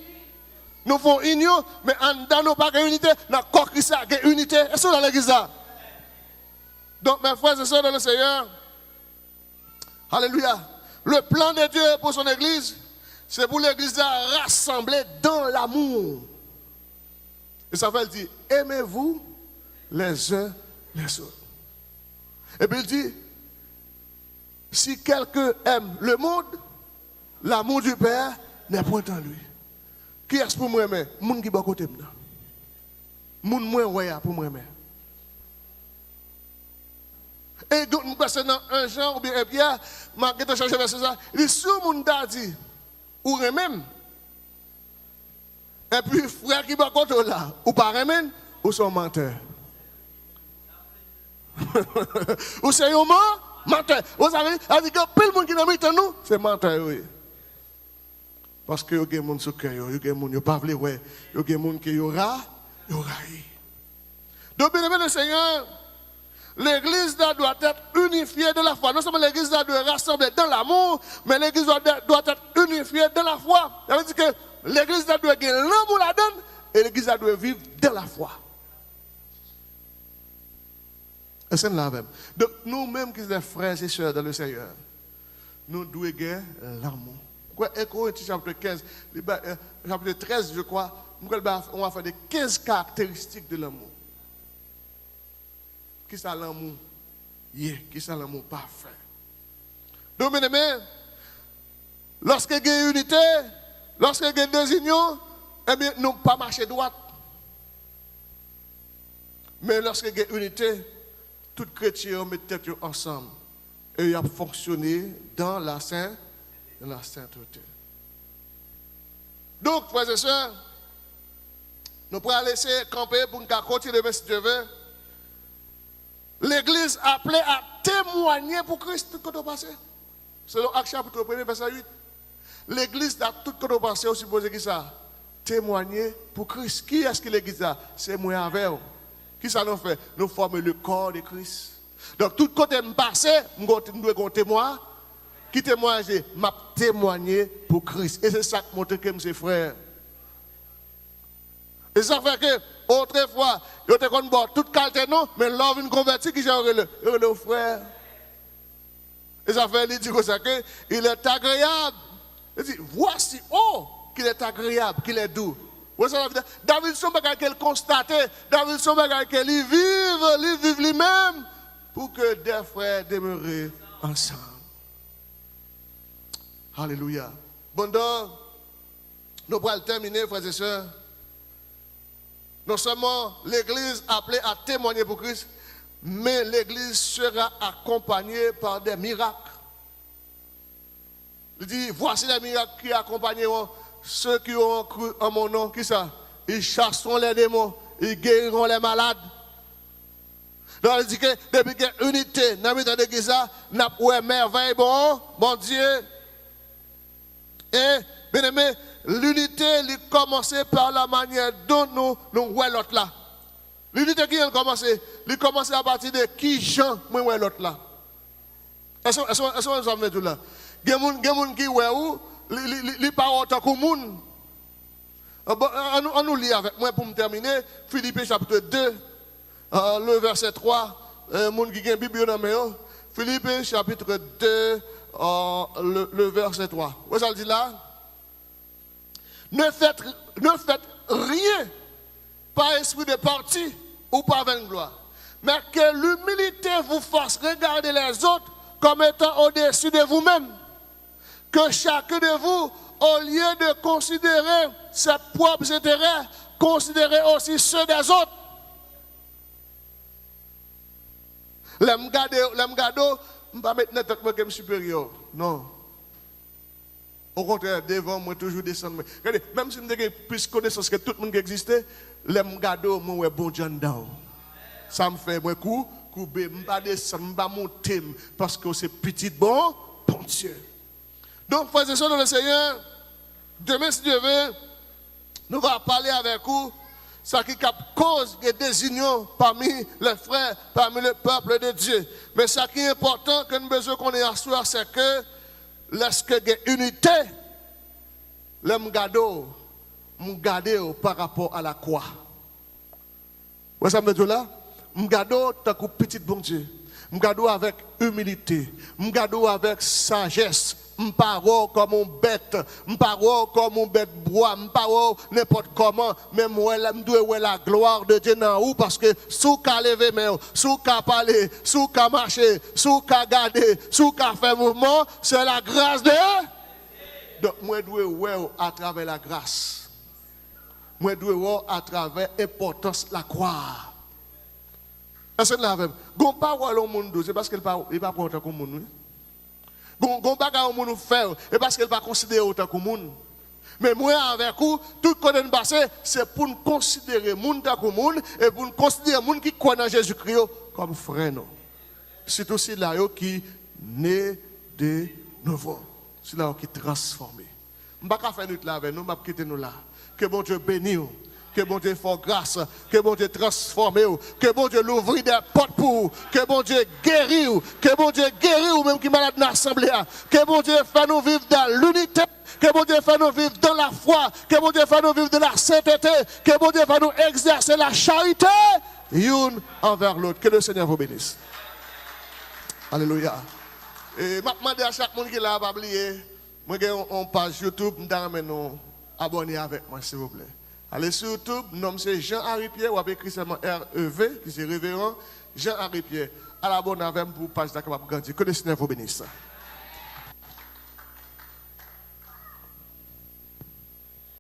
Nous faisons union, mais dans nos pas de unité, dans le corps Christ, il y a unité. Est-ce que dans l'église là? Donc, mes frères et sœurs dans le Seigneur, alléluia. Le plan de Dieu pour son église, c'est pour l'église à rassembler dans l'amour. Et ça veut dire, aimez-vous les uns les autres. Et puis il dit, si quelqu'un aime le monde, l'amour du Père n'est point en lui. Qui est-ce pour moi aimer? Moun qui est à côté de moi. Moun moins ouais pour moi aimer. Et donc nous passons dans un Jean ou bien un Pierre, marqué dans changer verset ça. Il dit si moun t'a dit ou même. Et puis frère qui est à côté là, ou pas même, ou son menteur. Ou c'est un menteur. Vous savez, il dit que plus le monde qui n'a mis nous, c'est menteur, oui. Parce que il y a des gens qui il y a des gens qui ne pas voulu, il y a des gens qui aura. Donc, bien aimé le Seigneur, l'église doit être unifiée de la foi. Non seulement l'église doit rassembler dans l'amour, mais l'église doit être unifiée dans la foi. Ça veut dire que l'église doit gagner l'amour là-dedans et l'église doit vivre dans la foi. C'est là même. Donc, nous-mêmes qui sommes des frères et sœurs dans le Seigneur, nous devons gagner l'amour. Corinthiens chapitre 15, chapitre 13, je crois, on va faire des 15 caractéristiques de l'amour. Qui c'est l'amour? Qui c'est l'amour parfait? Donc, mes amis, lorsqu'il y a unité, lorsqu'il y a deux unions, eh bien, nous ne pas marcher droite. Mais lorsqu'il y a unité, tout chrétien met tête ensemble et il a fonctionné dans la sainteté. Donc, frères et sœurs, nous pourrons laisser camper pour nous continuer, si Dieu veut. L'Église appelée à témoigner pour Christ tout ce qui passé. Selon Actes chapitre 1, verset 8. L'Église a tout ce qui passé, aussi supposé que ça. Témoigner pour Christ. Qui est-ce que l'Église a? C'est moi avec vous. Qui ça nous fait? Nous formons le corps de Christ. Donc, tout côté me passé, nous devons témoigner. Qui témoigne? M'a témoigné pour Christ. Et c'est ça qui montre que mes frères. Et ça fait que, autrefois, ils étaient comme toute qualité, non, mais l'homme une converti qui j'ai le frère. Et ça fait, il dit comme ça que il est agréable. Il dit, voici, oh, qu'il est agréable, qu'il est doux. David son bagage qu'elle constatait, David son bagage qu'elle vive lui-même pour que des frères demeurent ensemble. Alléluia. Bon donc, nous allons terminer, frères et sœurs. Non seulement l'Église appelée à témoigner pour Christ, mais l'Église sera accompagnée par des miracles. Il dit, voici les miracles qui accompagneront ceux qui ont cru en mon nom. Qui ça? Ils chasseront les démons, ils guériront les malades. Donc il dit que depuis qu'il y a unité dans l'église, nous avons merveille, bon Dieu. Et, bien aimé, l'unité, elle commence par la manière dont nous voyons l'autre là. L'unité qui a commencé, elle commence à partir de qui Jean, moi voyons l'autre là. Est-ce que nous sommes tous là? Il y a des gens qui voient les paroles tant que monde. On nous lit avec moi pour me terminer. Philippiens chapitre 2, le verset 3. Monde qui a une Bible dans la main. Philippiens chapitre 2, le verset 3. Vous ça le dit là? Ne faites rien par esprit de parti ou par vaine gloire, mais que l'humilité vous fasse regarder les autres comme étant au-dessus de vous-même. Que chacun de vous, au lieu de considérer ses propres intérêts, considérez aussi ceux des autres. L'aime garder, je ne vais pas mettre notre tête supérieur. Non. Au contraire, devant moi, toujours descendre. Regardez, même si je n'ai plus connaissance que tout le monde qui existait, l'aime garder, moi, bon Dieu dedans. Ça me fait moi coup, je ne vais pas descendre, je ne vais pas monter, parce que c'est petit, bon Dieu. Donc, frères et sœurs dans le Seigneur, demain, si Dieu veut, nous allons parler avec vous, ce qui cause des désunions parmi les frères, parmi le peuple de Dieu. Mais ce qui est important, que nous avons besoin qu'on ait à soi, c'est que lorsque il y a unité, le m'gado par rapport à la croix. Vous savez, ça me dit là? M'gado, t'as coup petit bon Dieu. M'gado avec humilité. M'gado avec sagesse. M'paro comme un bête, m'paro comme un bête bois, m'paro n'importe comment, mais moi m'doue la gloire de Dieu dans ou parce que sous qu'a lever main, sous qu'a parler, sous qu'a marcher, sous qu'a garder, sous qu'a faire mouvement, c'est la grâce de Dieu. Donc moi doue ouais à travers la grâce. Moi doue ouais à travers l'importance de la croix. Est-ce que là même, gon parole au monde, c'est parce qu'il pas prendre comme monde. Gon bagarre au monde faire et parce qu'elle va considérer autant que monde. Mais moi avec vous tout côté de passer c'est pour nous considérer monde tant que monde et pour nous considérer monde qui croit dans Jésus-Christ comme frère non. C'est aussi là qui né de nouveau. C'est là qui transformé. On va pas faire nous là avec nous, on va quitter nous là. Que bon Dieu bénisse. Que bon Dieu fasse grâce, que bon Dieu transforme, que bon Dieu l'ouvre des portes pour vous, que bon Dieu guérit, que bon Dieu guérit ou même qui est malade dans l'assemblée, que bon Dieu fait nous vivre dans l'unité, que bon Dieu fait nous vivre dans la foi, que bon Dieu fait nous vivre dans la sainteté, que bon Dieu fait nous exercer la charité, l'une envers l'autre. Que le Seigneur vous bénisse. Alléluia. Et je demande à chaque monde qui l'a pas oublié, moi j'ai une page YouTube, je nous abonner avec moi s'il vous plaît. Allez sur YouTube, nom c'est Jean-Henri Pierre, ou avec écrit seulement R-E-V, qui c'est révérend Jean-Henri Pierre. À la bonne avec pour page d'accueil pour grandir. Que le Seigneur vous bénisse.